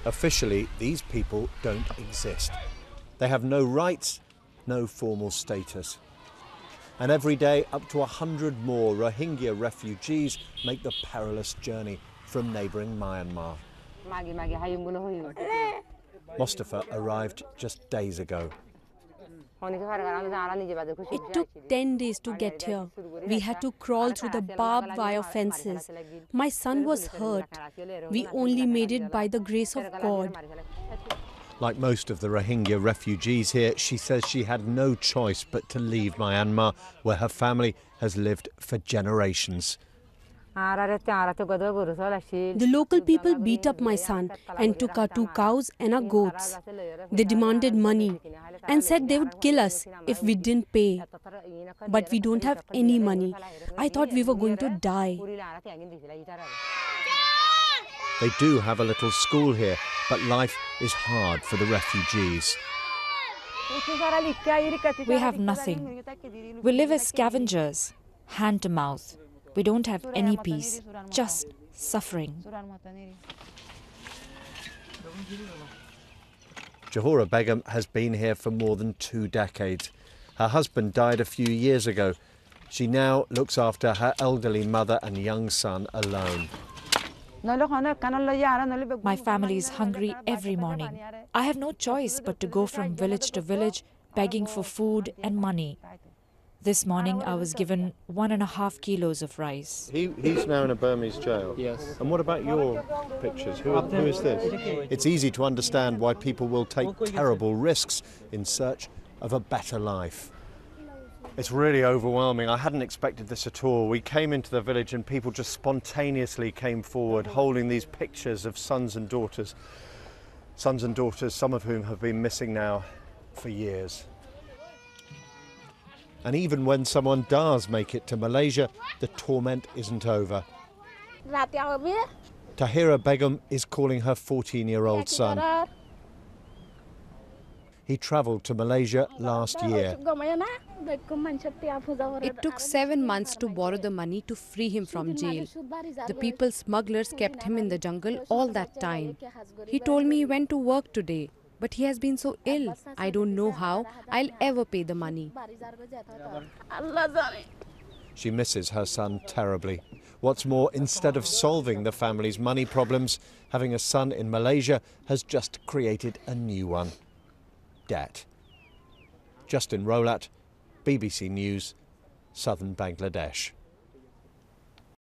Officially, these people don't exist. They have no rights, no formal status. And every day, up to 100 more Rohingya refugees make the perilous journey from neighbouring Myanmar. Mustafa arrived just days ago. It took 10 days to get here. We had to crawl through the barbed wire fences. My son was hurt. We only made it by the grace of God. Like most of the Rohingya refugees here, she says she had no choice but to leave Myanmar, where her family has lived for generations. The local people beat up my son and took our 2 cows and our goats. They demanded money and said they would kill us if we didn't pay. But we don't have any money. I thought we were going to die. They do have a little school here, but life is hard for the refugees. We have nothing. We live as scavengers, hand to mouth. We don't have any peace, just suffering. Johura Begum has been here for more than 2 decades. Her husband died a few years ago. She now looks after her elderly mother and young son alone. My family is hungry every morning. I have no choice but to go from village to village, begging for food and money. This morning I was given 1.5 kilos of rice. He's now in a Burmese jail? Yes. And what about your pictures? Who is this? It's easy to understand why people will take terrible risks in search of a better life. It's really overwhelming. I hadn't expected this at all. We came into the village and people just spontaneously came forward holding these pictures of sons and daughters, some of whom have been missing now for years. And even when someone does make it to Malaysia, the torment isn't over. Tahira Begum is calling her 14-year-old son. He travelled to Malaysia last year. It took 7 months to borrow the money to free him from jail. The people smugglers kept him in the jungle all that time. He told me he went to work today. But he has been so ill, I don't know how I'll ever pay the money. She misses her son terribly. What's more, instead of solving the family's money problems, having a son in Malaysia has just created a new one: debt. Justin Rolat, BBC News, southern Bangladesh.